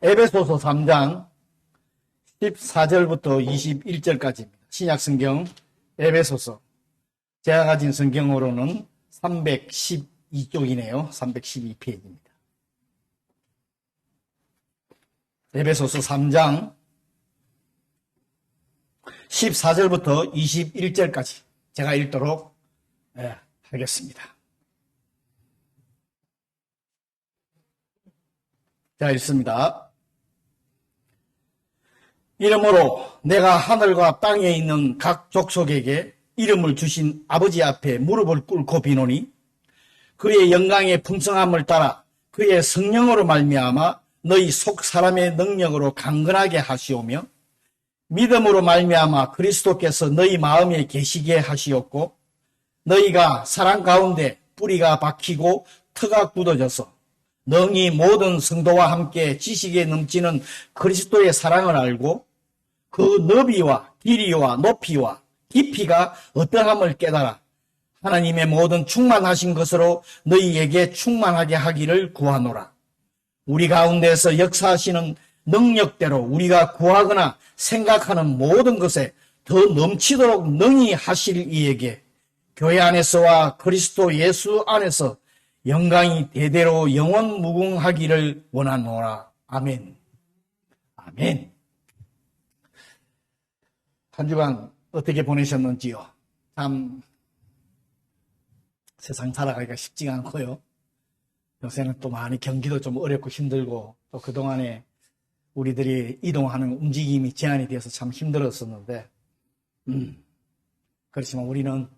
에베소서 3장 14절부터 21절까지입니다. 신약성경 에베소서. 제가 가진 성경으로는 312쪽이네요. 312페이지입니다. 에베소서 3장 14절부터 21절까지 제가 읽도록 하겠습니다. 자, 읽습니다. 이러므로 내가 하늘과 땅에 있는 각 족속에게 이름을 주신 아버지 앞에 무릎을 꿇고 비노니 그의 영광의 풍성함을 따라 그의 성령으로 말미암아 너희 속 사람의 능력으로 강건하게 하시오며 믿음으로 말미암아 그리스도께서 너희 마음에 계시게 하시었고 너희가 사랑 가운데 뿌리가 박히고 터가 굳어져서 능히 모든 성도와 함께 지식에 넘치는 그리스도의 사랑을 알고 그 너비와 길이와 높이와 깊이가 어떠함을 깨달아 하나님의 모든 충만하신 것으로 너희에게 충만하게 하기를 구하노라. 우리 가운데서 역사하시는 능력대로 우리가 구하거나 생각하는 모든 것에 더 넘치도록 능히 하실 이에게 교회 안에서와 그리스도 예수 안에서 영광이 대대로 영원 무궁하기를 원하노라. 아멘. 아멘. 한 주간 어떻게 보내셨는지요? 참 세상 살아가기가 쉽지가 않고요. 요새는 또 많이 경기도 좀 어렵고 힘들고 또 그동안에 우리들이 이동하는 움직임이 제한이 되어서 참 힘들었었는데 그렇지만 우리는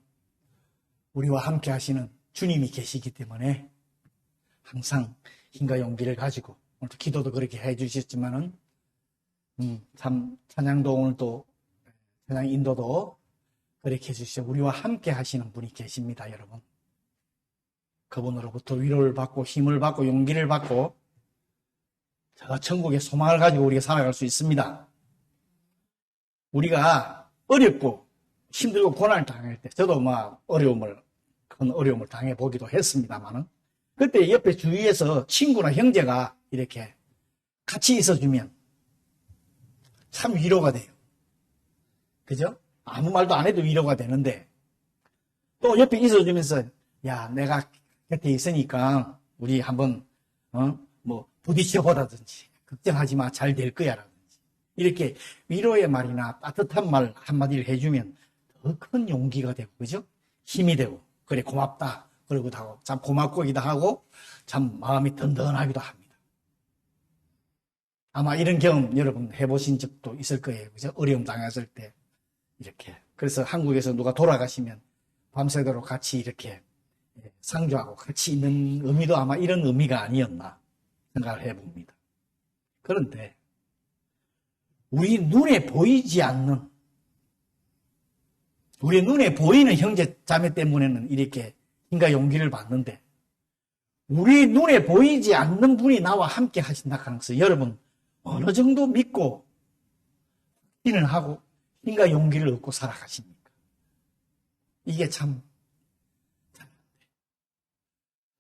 우리와 함께 하시는 주님이 계시기 때문에 항상 힘과 용기를 가지고 오늘도 기도도 그렇게 해 주셨지만은 참 찬양도 오늘 또 찬양 인도도 그렇게 해주시죠. 우리와 함께 하시는 분이 계십니다, 여러분. 그분으로부터 위로를 받고 힘을 받고 용기를 받고 저 천국의 소망을 가지고 우리가 살아갈 수 있습니다. 우리가 어렵고 힘들고 고난을 당할 때 저도 막 큰 어려움을 당해보기도 했습니다만은 그때 옆에 주위에서 친구나 형제가 이렇게 같이 있어주면 참 위로가 돼요. 그죠? 아무 말도 안 해도 위로가 되는데 또 옆에 있어주면서 야 내가 곁에 있으니까 우리 한번 부딪혀보다든지 걱정하지 마 잘 될 거야 라든지 이렇게 위로의 말이나 따뜻한 말 한마디를 해주면 더 큰 용기가 되고 그죠? 힘이 되고 그래 고맙다 그러기도 하고 참 고맙고기도 하고 참 마음이 든든하기도 합니다. 아마 이런 경험 여러분 해보신 적도 있을 거예요. 그죠? 어려움 당했을 때 이렇게. 그래서 한국에서 누가 돌아가시면 밤새도록 같이 이렇게 상주하고 같이 있는 의미도 아마 이런 의미가 아니었나 생각을 해봅니다. 그런데 우리 눈에 보이지 않는 우리 눈에 보이는 형제 자매 때문에는 이렇게 힘과 용기를 받는데 우리 눈에 보이지 않는 분이 나와 함께 하신다 하는 것을 여러분 어느 정도 믿고 확신을 하고 힘과 용기를 얻고 살아가십니까? 이게 참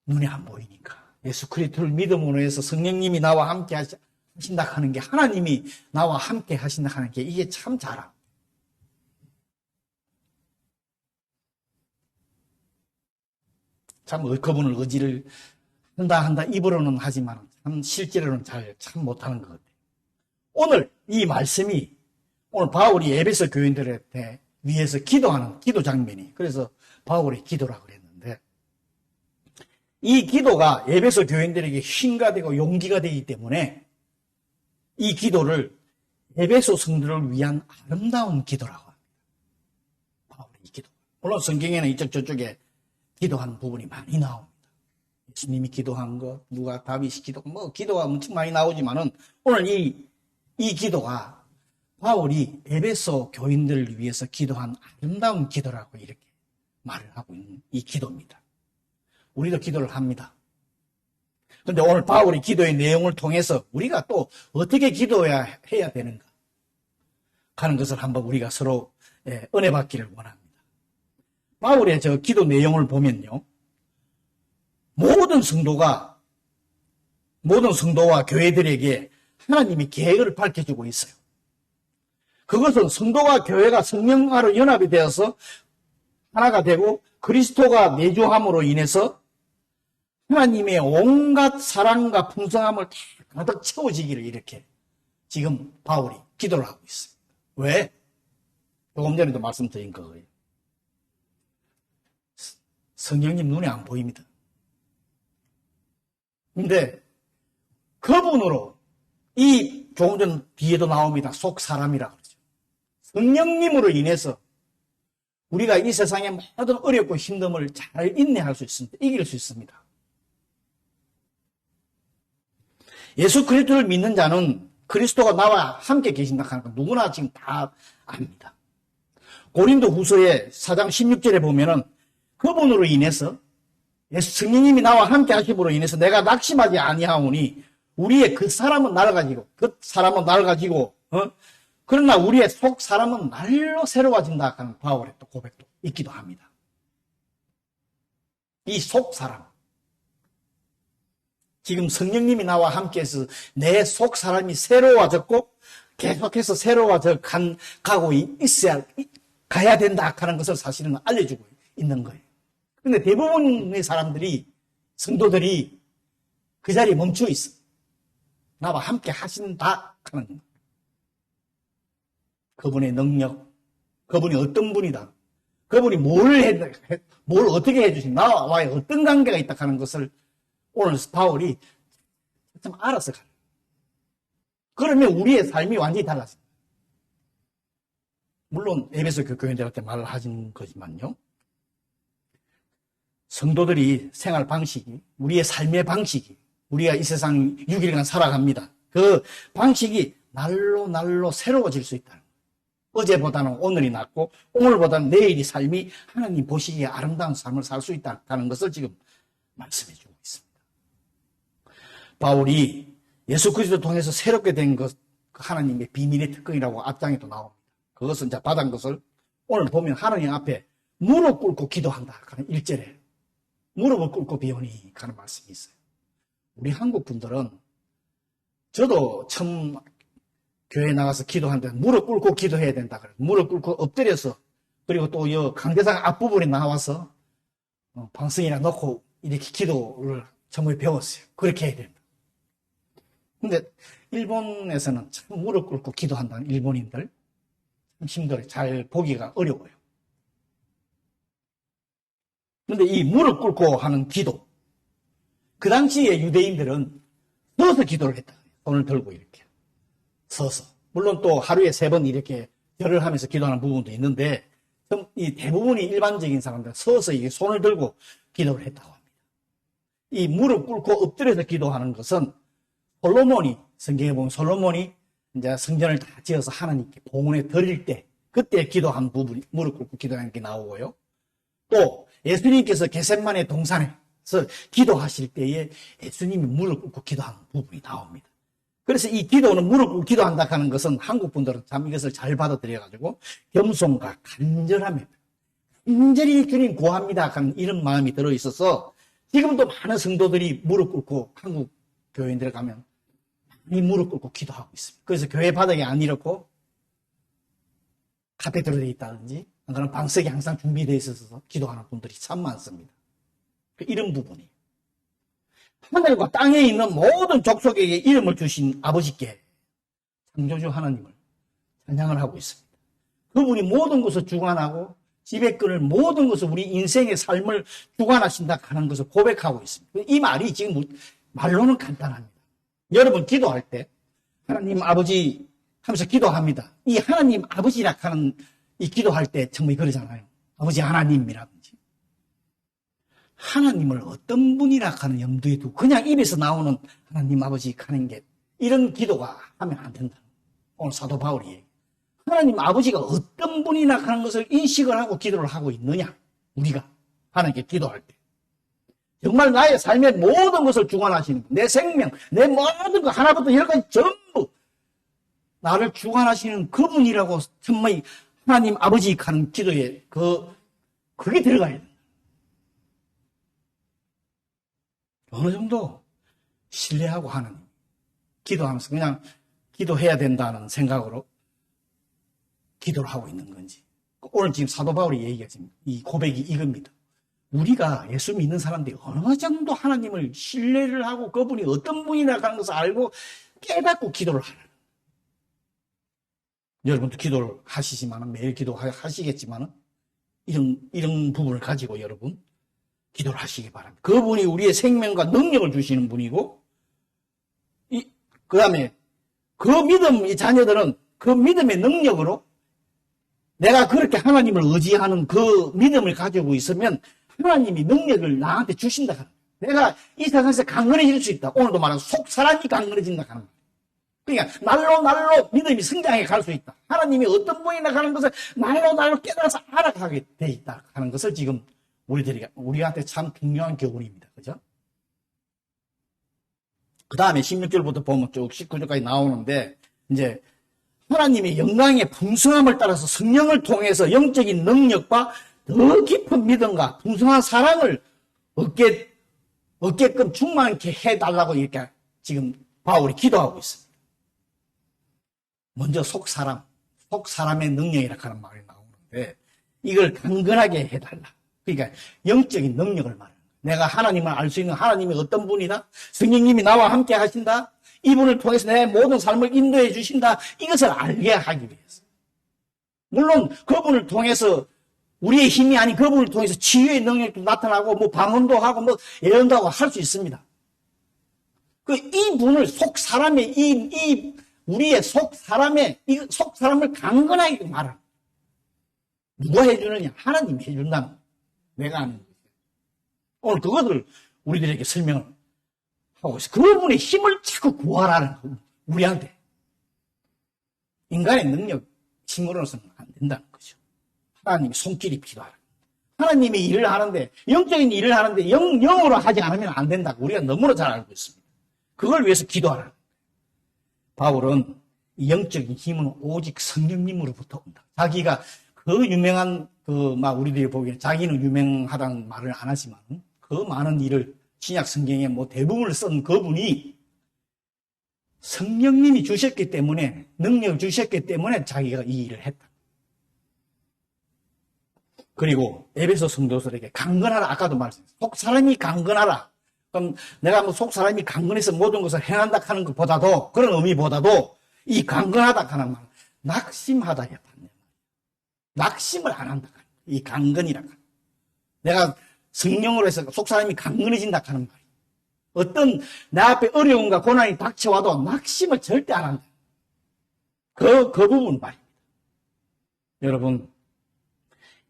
눈에 안 보이니까 예수 그리스도를 믿음으로 해서 성령님이 나와 함께 하신다 하는 게 하나님이 나와 함께 하신다 하는 게 이게 참 자랑. 참 그분을 의지를 한다 입으로는 하지만 참 실제로는 참 못하는 것 같아요. 오늘 이 말씀이 오늘 바울이 에베소 교인들한테 위해서 기도하는 기도 장면이 그래서 바울의 기도라고 그랬는데 이 기도가 에베소 교인들에게 힘가 되고 용기가 되기 때문에 이 기도를 에베소 성도를 위한 아름다운 기도라고 합니다. 바울의 이 기도. 물론 성경에는 이쪽 저쪽에 기도하는 부분이 많이 나옵니다. 예수님이 기도한 것, 누가 다윗이 기도가 엄청 많이 나오지만은 오늘 이 기도가 바울이 에베소 교인들을 위해서 기도한 아름다운 기도라고 이렇게 말을 하고 있는 이 기도입니다. 우리도 기도를 합니다. 그런데 오늘 바울의 기도의 내용을 통해서 우리가 또 어떻게 기도해야 되는가 하는 것을 한번 우리가 서로 은혜 받기를 원합니다. 바울의 저 기도 내용을 보면요. 모든 성도와 교회들에게 하나님의 계획을 밝혀주고 있어요. 그것은 성도와 교회가 성령하로 연합이 되어서 하나가 되고 그리스도가 내주함으로 인해서 하나님의 온갖 사랑과 풍성함을 다 가득 채워지기를 이렇게 지금 바울이 기도를 하고 있어요. 왜? 조금 전에도 말씀드린 거예요. 성령님 눈에 안 보입니다. 근데 그분으로 이 조금 전 뒤에도 나옵니다. 속 사람이라고 그러죠. 성령님으로 인해서 우리가 이 세상의 모든 어렵고 힘듦을 잘 인내할 수 있습니다. 이길 수 있습니다. 예수 그리스도를 믿는 자는 그리스도가 나와 함께 계신다 하는 건 누구나 지금 다 압니다. 고린도 후서의 4장 16절에 보면은 그분으로 인해서 성령님이 나와 함께 하심으로 인해서 내가 낙심하지 아니하오니 우리의 그 사람은 날아가지고 그러나 우리의 속 사람은 날로 새로워진다 하는 바울의 또 고백도 있기도 합니다. 이 속 사람, 지금 성령님이 나와 함께해서 내 속 사람이 새로워졌고 계속해서 새로워져 가고 가야 된다 하는 것을 사실은 알려주고 있는 거예요. 그런데 대부분의 사람들이, 성도들이 그 자리에 멈춰 있어. 나와 함께 하신다 하는 거예요. 그분의 능력, 그분이 어떤 분이다, 그분이 뭘 어떻게 해주신, 나와의 어떤 관계가 있다 하는 것을 오늘 바울이 좀 알아서 가요. 그러면 우리의 삶이 완전히 달라집니다. 물론 에베소 교회들한테 말을 하신 거지만요. 성도들이 생활 방식이, 우리의 삶의 방식이, 우리가 이 세상 6일간 살아갑니다. 그 방식이 날로 새로워질 수 있다는 거예요. 어제보다는 오늘이 낫고 오늘보다는 내일이 삶이 하나님 보시기에 아름다운 삶을 살 수 있다는 것을 지금 말씀해 주고 있습니다. 바울이 예수 그리스도 통해서 새롭게 된 것, 하나님의 비밀의 특권이라고 앞장에도 나옵니다. 그것은 이제 받은 것을 오늘 보면 하나님 앞에 무릎 꿇고 기도한다 하는 1절에 무릎을 꿇고 비오니 하는 말씀이 있어요. 우리 한국 분들은, 저도 처음 교회에 나가서 기도하는데 무릎 꿇고 기도해야 된다 그래요. 무릎 꿇고 엎드려서, 그리고 또 이 강대상 앞부분에 나와서 방성이나 넣고 이렇게 기도를 처음에 배웠어요. 그렇게 해야 된다. 근데 일본에서는 참 무릎 꿇고 기도한다는 일본인들 참 힘들어요. 잘 보기가 어려워요. 근데 이 무릎 꿇고 하는 기도, 그 당시에 유대인들은 서서 기도를 했다. 손을 들고 이렇게 서서. 물론 또 하루에 3번 이렇게 절을 하면서 기도하는 부분도 있는데, 이 대부분이 일반적인 사람들은 서서 이게 손을 들고 기도를 했다고 합니다. 이 무릎 꿇고 엎드려서 기도하는 것은 솔로몬이, 성경에 보면 솔로몬이 이제 성전을 다 지어서 하나님께 봉헌에 드릴 때, 그때 기도한 부분이 무릎 꿇고 기도하는 게 나오고요. 또 예수님께서 겟세마네 동산에서 기도하실 때에 예수님이 무릎 꿇고 기도하는 부분이 나옵니다. 그래서 이 기도는 무릎 꿇고 기도한다 하는 것은 한국 분들은 참 이것을 잘 받아들여가지고 겸손과 간절함에 간절히 주님 구합니다 하는 이런 마음이 들어있어서 지금도 많은 성도들이 무릎 꿇고 한국 교회인들 가면 이 무릎 꿇고 기도하고 있습니다. 그래서 교회 바닥이 안 이렇고 카페트로 되어 있다든지 그런 방석이 항상 준비되어 있어서 기도하는 분들이 참 많습니다. 이런 부분이 하늘과 땅에 있는 모든 족속에게 이름을 주신 아버지께 창조주 하나님을 찬양을 하고 있습니다. 그분이 모든 것을 주관하고 지배 끈을 모든 것을 우리 인생의 삶을 주관하신다 하는 것을 고백하고 있습니다. 이 말이 지금 말로는 간단합니다. 여러분 기도할 때 하나님 아버지 하면서 기도합니다. 이 하나님 아버지라 하는 이 기도할 때 정말 그러잖아요. 아버지 하나님이라든지 하나님을 어떤 분이라 하는 염두에 두고 그냥 입에서 나오는 하나님 아버지 하는 게 이런 기도가 하면 안 된다. 오늘 사도 바울이 얘기해요. 하나님 아버지가 어떤 분이나 하는 것을 인식을 하고 기도를 하고 있느냐. 우리가 하나님께 기도할 때 정말 나의 삶의 모든 것을 주관하시는 내 생명, 내 모든 것 하나부터 열까지 전부 나를 주관하시는 그분이라고 정말 하나님 아버지 하는 기도에 그게 들어가야 된다. 어느 정도 신뢰하고 하나님, 기도하면서 그냥 기도해야 된다는 생각으로 기도를 하고 있는 건지. 오늘 지금 사도 바울이 얘기가 지금 이 고백이 이겁니다. 우리가 예수 믿는 사람들이 어느 정도 하나님을 신뢰를 하고 그분이 어떤 분이라고 하는 것을 알고 깨닫고 기도를 하라. 여러분도 기도를 하시지만, 매일 기도하시겠지만, 이런 부분을 가지고 여러분, 기도를 하시기 바랍니다. 그분이 우리의 생명과 능력을 주시는 분이고, 그 다음에, 그 믿음, 이 자녀들은 그 믿음의 능력으로 내가 그렇게 하나님을 의지하는 그 믿음을 가지고 있으면 하나님이 능력을 나한테 주신다. 내가 이 세상에서 강건해질 수 있다. 오늘도 말하는 속 사람이 강건해진다 하는 거예요. 그러니까 날로 믿음이 성장해 갈 수 있다. 하나님이 어떤 분이나 가는 것을 날로 깨달아서 알아가게 돼 있다 하는 것을 지금 우리한테 참 중요한 교훈입니다. 그죠? 그 다음에 16절부터 보면 쭉 19절까지 나오는데, 이제 하나님의 영광의 풍성함을 따라서 성령을 통해서 영적인 능력과 더 깊은 믿음과 풍성한 사랑을 얻게끔 충만케 해달라고 이렇게 지금 바울이 기도하고 있습니다. 먼저 속사람의 능력이라고 하는 말이 나오는데, 이걸 강건하게 해달라. 그러니까 영적인 능력을 말하는 거예요. 내가 하나님을 알 수 있는 하나님이 어떤 분이다? 성령님이 나와 함께 하신다? 이분을 통해서 내 모든 삶을 인도해 주신다? 이것을 알게 하기 위해서. 물론 그분을 통해서 우리의 힘이 아닌 그분을 통해서 치유의 능력도 나타나고 뭐 방언도 하고 뭐 예언도 하고 할 수 있습니다. 이분을 우리의 속사람을 강건하게 말하는. 누가 해주느냐? 하나님이 해준다는 거예요. 내가 아는 거예요. 오늘 그것을 우리들에게 설명을 하고 있어요. 그분의 힘을 자꾸 구하라는 거예요. 우리한테. 인간의 능력, 힘으로서는 안 된다는 거죠. 하나님의 손길이 필요하다. 하나님이 일을 하는데, 영적인 일을 하는데 영으로 하지 않으면 안 된다고 우리가 너무나 잘 알고 있습니다. 그걸 위해서 기도하라. 바울은 영적인 힘은 오직 성령님으로부터 온다. 자기가 그 유명한 우리들이 보기에 자기는 유명하다는 말을 안 하지만 그 많은 일을 신약 성경에 대부분을 쓴 그분이 성령님이 주셨기 때문에, 능력을 주셨기 때문에 자기가 이 일을 했다. 그리고 에베소 성도들에게 강건하라. 아까도 말씀했어요. 속사람이 강건하라. 그럼 내가 속사람이 강건해서 모든 것을 행한다 하는 것보다도, 그런 의미보다도 이 강건하다 하는 말, 낙심하다야 받네. 낙심을 안 한다. 이 강건이라. 내가 성령으로 해서 속사람이 강건해진다 하는 말. 어떤 내 앞에 어려움과 고난이 닥쳐와도 낙심을 절대 안 한다. 그 부분 말입니다. 여러분,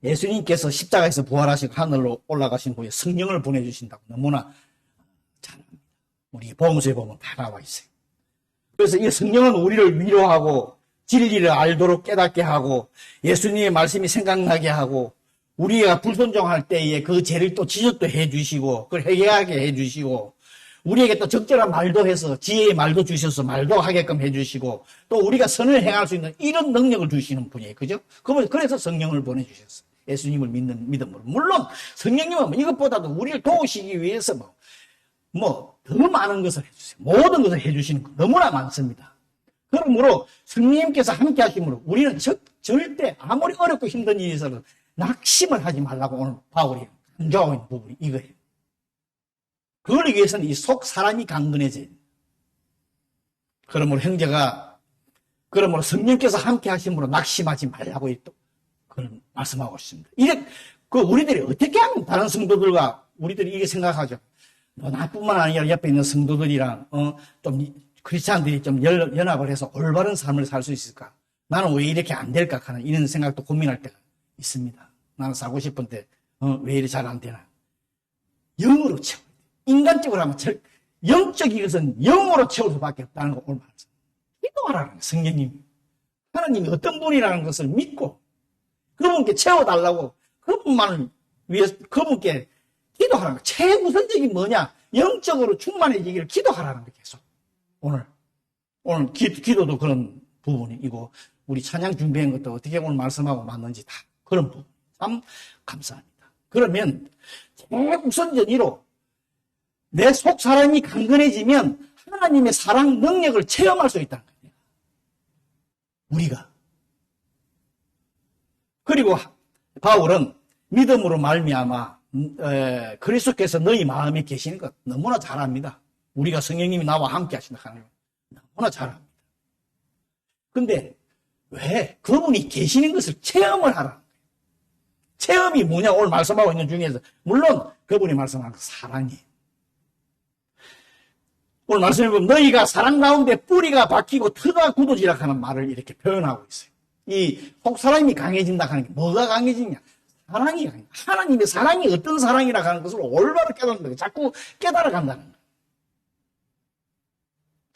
예수님께서 십자가에서 부활하시고 하늘로 올라가신 후에 성령을 보내주신다고 너무나 잘 압니다. 우리 복음서에 보면 다 나와 있어요. 그래서 이 성령은 우리를 위로하고 진리를 알도록 깨닫게 하고 예수님의 말씀이 생각나게 하고 우리가 불순종할 때에 그 죄를 또 지적도 해주시고 그걸 회개하게 해주시고 우리에게 또 적절한 말도 해서 지혜의 말도 주셔서 말도 하게끔 해주시고 또 우리가 선을 행할 수 있는 이런 능력을 주시는 분이에요. 그죠? 그래서 성령을 보내주셨어요. 예수님을 믿는 믿음으로. 물론 성령님은 이것보다도 우리를 도우시기 위해서 더 많은 것을 해주세요. 모든 것을 해주시는 거 너무나 많습니다. 그러므로 성령님께서 함께 하심으로 우리는 절대 아무리 어렵고 힘든 일이 있어도 낙심을 하지 말라고 오늘 바울이 강조하고 있는 부분이 이거예요. 그걸 위해서는 이 속 사람이 강건해져야 돼요. 그러므로 성령께서 함께 하심으로 낙심하지 말라고 또 그런 말씀하고 있습니다. 우리들이 어떻게 하면 다른 성도들과 우리들이 이게 생각하죠. 나뿐만 아니라 옆에 있는 성도들이랑, 좀 크리스찬들이 좀 연합을 해서 올바른 삶을 살 수 있을까? 나는 왜 이렇게 안 될까? 하는 이런 생각도 고민할 때가 있습니다. 나는 살고 싶은데, 왜 이렇게 잘 안 되나? 영으로 채워야 돼. 인간적으로 하면 영적인 것은 영으로 채울 수밖에 없다는 거 오늘 말했습니다. 기도하라는 거예요, 성령님. 하나님이 어떤 분이라는 것을 믿고, 그분께 채워달라고, 그분만을 위해서, 그분께 기도하라는 거예요. 최우선적인 뭐냐? 영적으로 충만해지기를 기도하라는 거예요, 계속. 오늘 기도도 그런 부분이고, 우리 찬양 준비한 것도 어떻게 오늘 말씀하고 맞는지 다 그런 부분. 참 감사합니다. 그러면 최우선적으로 내 속 사람이 강건해지면 하나님의 사랑 능력을 체험할 수 있다는 거예요. 우리가. 그리고 바울은 믿음으로 말미암아 그리스도께서 너희 마음에 계시는 것 너무나 잘 압니다. 우리가 성령님이 나와 함께 하신다 하는 거 너무나 잘 압니다. 근데 왜 그분이 계시는 것을 체험을 하라는 거예요. 체험이 뭐냐 오늘 말씀하고 있는 중에서 물론 그분이 말씀하는 사랑이에요. 오늘 말씀해 보면 너희가 사랑 가운데 뿌리가 박히고 터가 굳어지라 하는 말을 이렇게 표현하고 있어요. 이 속사람이 강해진다 하는 게 뭐가 강해지냐? 사랑이 강해진다. 하나님의 사랑이 어떤 사랑이라 하는 것을 올바로 깨닫는 거예요. 자꾸 깨달아간다는 거예요.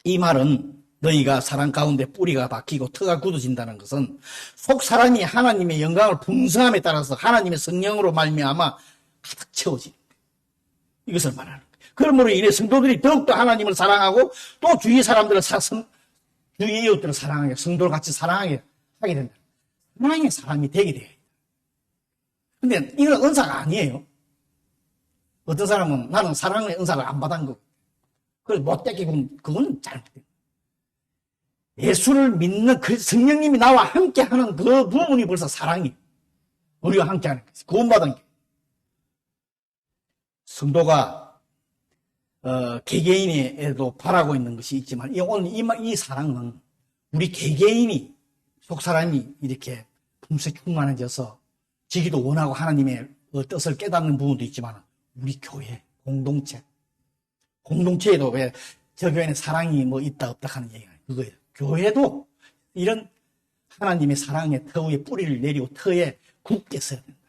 이 말은 너희가 사랑 가운데 뿌리가 박히고 터가 굳어진다는 것은 속사람이 하나님의 영광을 풍성함에 따라서 하나님의 성령으로 말미암아 가득 채워지는 거예요. 이것을 말하는 거예요. 그러므로 인해 성도들이 더욱더 하나님을 사랑하고 또 주위 사람들을 주위 이웃들을 사랑하게 성도를 같이 사랑하게 하게 된다. 하나님의 사람이 되게 돼요. 근데 이건 은사가 아니에요. 어떤 사람은 나는 사랑의 은사를 안 받은 거. 그걸 못 되게 그건 잘못된 예수를 믿는 성령님이 나와 함께 하는 그 부분이 벌써 사랑이에요. 우리와 함께 하는 것이 구원받은 게. 성도가 개개인에도 바라고 있는 것이 있지만 오늘 이 사랑은 우리 개개인이 속사람이 이렇게 품새 충만해져서 지기도 원하고 하나님의 뜻을 깨닫는 부분도 있지만 우리 교회 공동체에도 왜 저 교회는 사랑이 뭐 있다 없다 하는 얘기가 그거예요. 교회도 이런 하나님의 사랑의 터 위에 뿌리를 내리고 터에 굳게 서야 된다.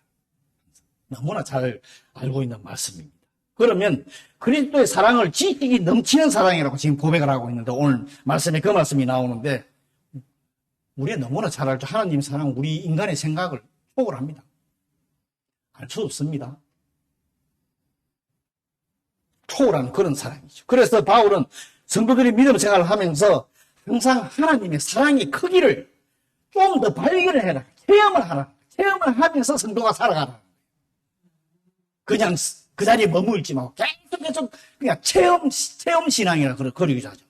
너무나 잘 알고 있는 말씀입니다. 그러면 그리스도의 사랑을 지식이 넘치는 사랑이라고 지금 고백을 하고 있는데 오늘 말씀에 그 말씀이 나오는데 우리가 너무나 잘 알죠. 하나님의 사랑은 우리 인간의 생각을 초월합니다. 알 수 없습니다. 초월하는 그런 사랑이죠. 그래서 바울은 성도들이 믿음 생활을 하면서 항상 하나님의 사랑의 크기를 좀 더 발견을 해라. 체험을 하라. 체험을 하면서 성도가 살아가라. 그냥 그 자리에 머물지 말고 계속 그냥 체험 신앙이라 그러기도 하죠.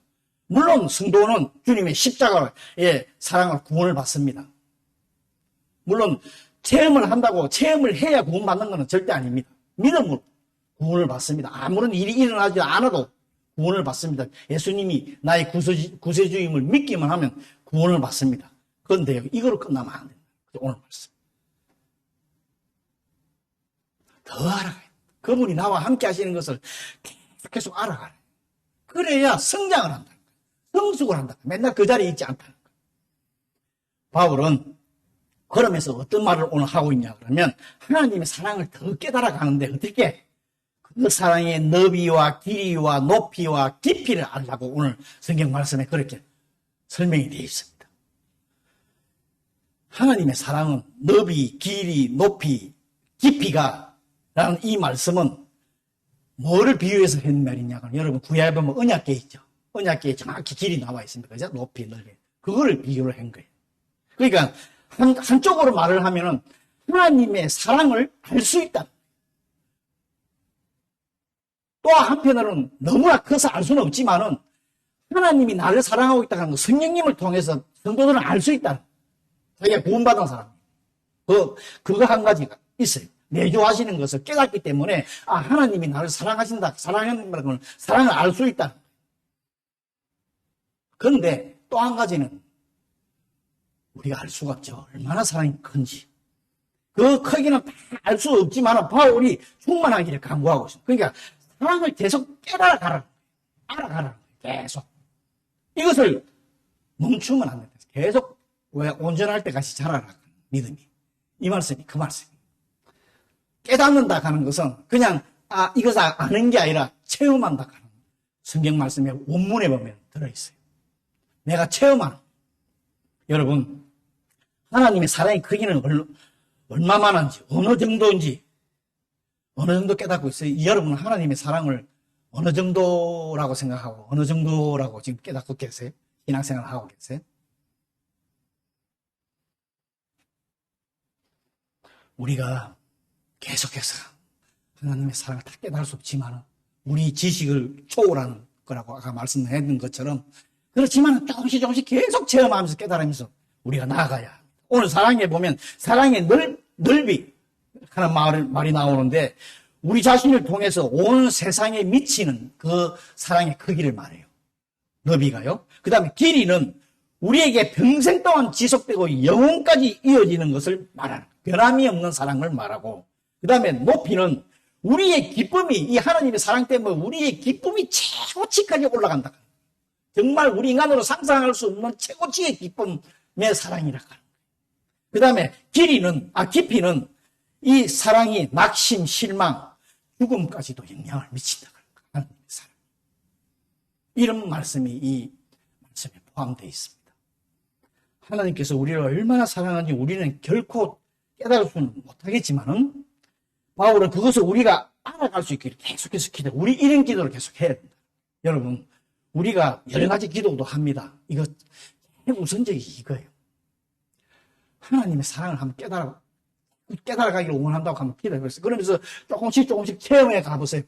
물론 성도는 주님의 십자가의 사랑을 구원을 받습니다. 물론 체험을 한다고 체험을 해야 구원받는 것은 절대 아닙니다. 믿음으로 구원을 받습니다. 아무런 일이 일어나지 않아도 구원을 받습니다. 예수님이 나의 구세주임을 믿기만 하면 구원을 받습니다. 그런데요, 이거로 끝나면 안 된다. 오늘 말씀. 더 알아가야 돼. 그분이 나와 함께 하시는 것을 계속 알아가라. 그래야 성장을 한다. 성숙을 한다. 맨날 그 자리에 있지 않다는 거예요. 바울은 그러면서 어떤 말을 오늘 하고 있냐 그러면 하나님의 사랑을 더 깨달아 가는데 어떻게 그 사랑의 너비와 길이와 높이와 깊이를 알라고 오늘 성경 말씀에 그렇게 설명이 되어 있습니다. 하나님의 사랑은 너비, 길이, 높이, 깊이가 라는 이 말씀은 뭐를 비유해서 한 말이냐? 여러분 구약에 보면 언약궤 있죠. 언약궤에 정확히 길이 나와 있습니다. 그죠? 높이, 넓이. 그거를 비유를 한 거예요. 그러니까 한쪽으로 말을 하면은 하나님의 사랑을 알 수 있다. 또 한편으로는 너무나 커서 알 수는 없지만은 하나님이 나를 사랑하고 있다는 거 성령님을 통해서 성도들은 알 수 있다. 자기가 구원받은 사람. 그거 한 가지가 있어요. 내주하시는 것을 깨닫기 때문에 하나님이 나를 사랑하신다. 사랑하는 걸 사랑을 알 수 있다. 그런데 또 한 가지는 우리가 알 수가 없죠. 얼마나 사랑이 큰지. 그 크기는 다 알 수 없지만 바울이 충만하기를 강구하고 있습니다. 그러니까 사랑을 계속 깨달아가라. 알아가라. 계속. 이것을 멈추면 안 된다. 계속 온전할 때까지 자라라. 믿음이. 이 말씀이 그 말씀이에요. 깨닫는다 하는 것은 그냥 이것을 아는 게 아니라 체험한다 하는 성경 말씀에 원문에 보면 들어있어요. 내가 체험하는. 여러분 하나님의 사랑의 크기는 얼마만한지 어느 정도인지 어느 정도 깨닫고 있어요. 여러분은 하나님의 사랑을 어느 정도라고 생각하고 어느 정도라고 지금 깨닫고 계세요? 신앙생활을 하고 계세요? 우리가 계속해서 하나님의 사랑을 다 깨달을 수 없지만 우리 지식을 초월하는 거라고 아까 말씀했던 것처럼. 그렇지만 조금씩 계속 체험하면서 깨달으면서 우리가 나아가야 합니다. 오늘 사랑에 보면 사랑의 넓이 하는 말이 나오는데 우리 자신을 통해서 온 세상에 미치는 그 사랑의 크기를 말해요. 너비가요. 그 다음에 길이는 우리에게 평생 동안 지속되고 영원까지 이어지는 것을 말하는 변함이 없는 사랑을 말하고, 그 다음에 높이는 우리의 기쁨이, 이 하나님의 사랑 때문에 우리의 기쁨이 최고치까지 올라간다. 정말 우리 인간으로 상상할 수 없는 최고치의 기쁨의 사랑이라고 하는 거예요. 그 다음에 깊이는 이 사랑이 낙심, 실망, 죽음까지도 영향을 미친다. 하나님의 사랑. 이런 말씀이 이 말씀에 포함되어 있습니다. 하나님께서 우리를 얼마나 사랑하는지 우리는 결코 깨달을 수는 못하겠지만은 바울은 그것을 우리가 알아갈 수 있기를 계속해서 우리 이런 기도를 계속 해야 된다. 여러분, 우리가 여러 가지 기도도 합니다. 이거 제일 우선적이 이거예요. 하나님의 사랑을 한번 깨달아가기를 원한다고 한번 기도해보세요. 그러면서 조금씩 체험해 가보세요.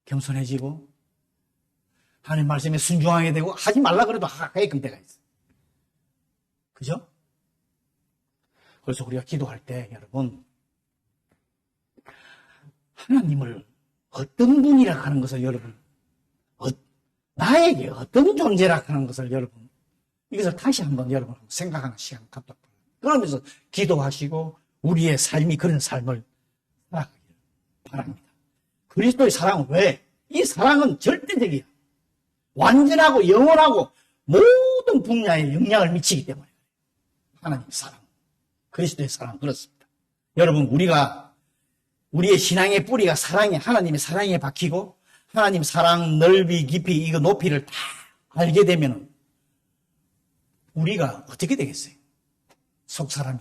겸손해지고 하나님 말씀에 순종하게 되고, 하지 말라 그래도 하게끔 때가 있어요. 그죠? 그래서 우리가 기도할 때 여러분, 하나님을 어떤 분이라 하는 것을 여러분, 나에게 어떤 존재라 하는 것을 여러분, 이것을 다시 한번 여러분 생각하는 시간 갖도록 그러면서 기도하시고 우리의 삶이 그런 삶을 살아가기를 바랍니다. 그리스도의 사랑은 왜? 이 사랑은 절대적이야. 완전하고 영원하고 모든 분야에 영향을 미치기 때문에 하나님의 사랑, 그리스도의 사랑 그렇습니다. 여러분, 우리의 신앙의 뿌리가 하나님의 사랑에 박히고 하나님 사랑 넓이 깊이 이거 높이를 다 알게 되면 우리가 어떻게 되겠어요? 속 사람이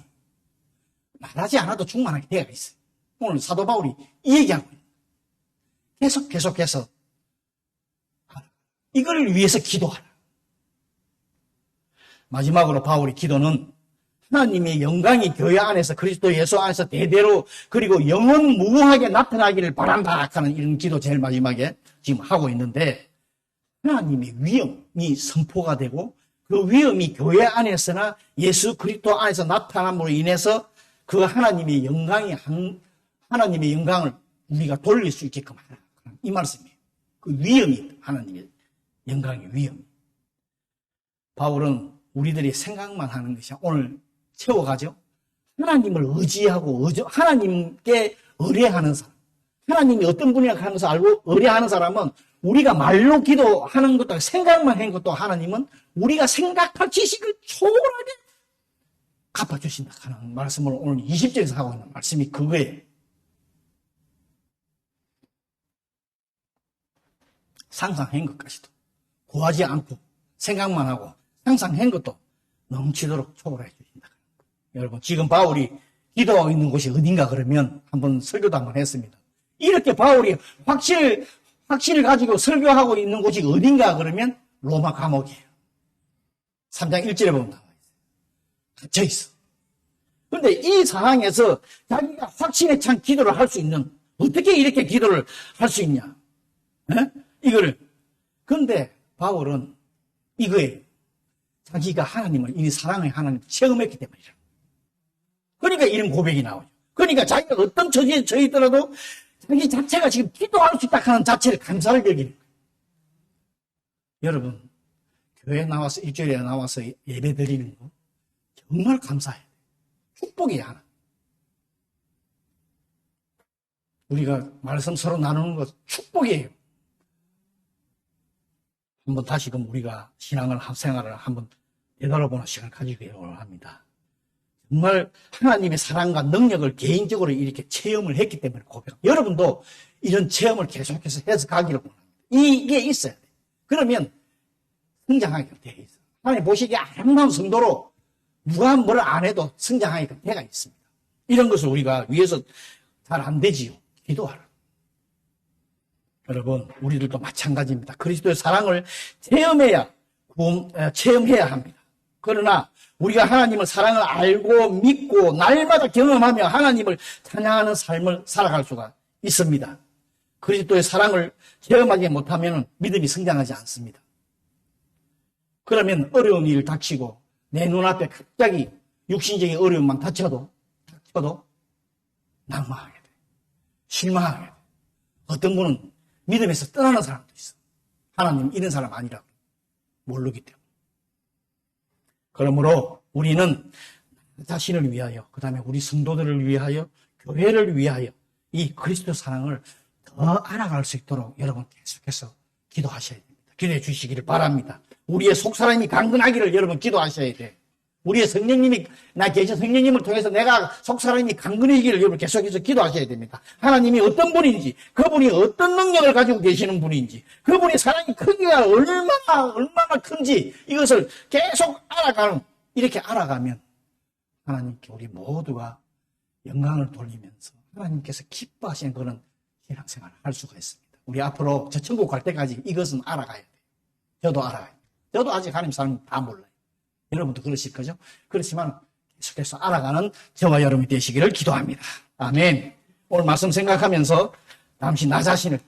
말하지 않아도 충만하게 되어 있어요. 오늘 사도 바울이 이 얘기하고 있는 계속해서 이걸 위해서 기도하라. 마지막으로 바울의 기도는 하나님의 영광이 교회 안에서 그리스도 예수 안에서 대대로 그리고 영원무궁하게 나타나기를 바란다 하는 이런 기도 제일 마지막에 지금 하고 있는데, 하나님의 위엄이 선포가 되고 그 위엄이 교회 안에서나 예수 그리스도 안에서 나타남으로 인해서 그 하나님의 영광을 우리가 돌릴 수 있게끔 하라. 이 말씀이에요. 그 위엄이 하나님의 영광의 위엄. 바울은 우리들이 생각만 하는 것이 오늘 채워가죠. 하나님을 의지하고 하나님께 의뢰하는 사람, 하나님이 어떤 분이라고 하는 것을 알고 의뢰하는 사람은 우리가 말로 기도하는 것도 생각만 하는 것도 하나님은 우리가 생각할 지식을 초월하게 갚아주신다 하는 말씀을 오늘 20절에서 하고 있는 말씀이 그거예요. 상상한 것까지도 구하지 않고 생각만 하고 상상한 것도 넘치도록 초월해 주신다. 여러분, 지금 바울이 기도하고 있는 곳이 어딘가 그러면 한번 설교도 한번 했습니다. 이렇게 바울이 확신을 가지고 설교하고 있는 곳이 어딘가 그러면 로마 감옥이에요. 3장 1절에 보면 나와 있어요. 갇혀 있어. 그런데 이 상황에서 자기가 확신에 찬 기도를 할 수 있는, 어떻게 이렇게 기도를 할 수 있냐? 그런데 바울은 이거예요. 자기가 하나님을, 이 사랑의 하나님을 체험했기 때문이죠. 그러니까 이런 고백이 나오죠. 그러니까 자기가 어떤 처지에 처했더라도 자기 자체가 지금 기도할 수 있다 하는 자체를 감사를 여기는 거예요. 여러분, 교회 나와서 일주일에 나와서 예배 드리는 거 정말 감사해요. 축복이야, 하나. 우리가 말씀 서로 나누는 것 축복이에요. 한번 다시금 우리가 생활을 한번 되돌아보는 시간을 가지기를 원합니다. 정말 하나님의 사랑과 능력을 개인적으로 이렇게 체험을 했기 때문에 고백합니다. 여러분도 이런 체험을 계속해서 해서 가기를 원합니다. 이게 있어야 돼요. 그러면 성장하게 되어 있어요. 하나님 보시기에 아름다운 성도로 누가 뭘 안 해도 성장하게 되어 있습니다. 이런 것을 우리가 위해서 잘 안 되지요. 기도하라. 여러분, 우리들도 마찬가지입니다. 그리스도의 사랑을 체험해야 합니다. 그러나 우리가 하나님의 사랑을 알고 믿고 날마다 경험하며 하나님을 찬양하는 삶을 살아갈 수가 있습니다. 그리스도의 사랑을 체험하지 못하면 믿음이 성장하지 않습니다. 그러면 어려운 일 닥치고 내 눈앞에 갑자기 육신적인 어려움만 닥쳐도 낙망하게 돼. 실망하게 돼. 어떤 분은 믿음에서 떠나는 사람도 있어. 하나님 이런 사람 아니라고 모르기 때문에. 그러므로 우리는 자신을 위하여, 그 다음에 우리 성도들을 위하여, 교회를 위하여 이 그리스도 사랑을 더 알아갈 수 있도록 여러분 계속해서 기도하셔야 됩니다. 기도해 주시기를 바랍니다. 우리의 속사람이 강건하기를 여러분 기도하셔야 돼. 우리의 성령님이, 나 계신 성령님을 통해서 내가 속사람이 강건해지기를 여러분 계속해서 기도하셔야 됩니다. 하나님이 어떤 분인지, 그분이 어떤 능력을 가지고 계시는 분인지, 그분이 사랑이 크기가 얼마나 큰지 이것을 계속 이렇게 알아가면 하나님께 우리 모두가 영광을 돌리면서 하나님께서 기뻐하시는 그런 신앙생활을 할 수가 있습니다. 우리 앞으로 저 천국 갈 때까지 이것은 알아가야 돼요. 저도 알아가요. 저도 아직 하나님 사람 다 몰라요. 여러분도 그러실 거죠? 그렇지만 계속해서 알아가는 저와 여러분이 되시기를 기도합니다. 아멘. 오늘 말씀 생각하면서 잠시 나 자신을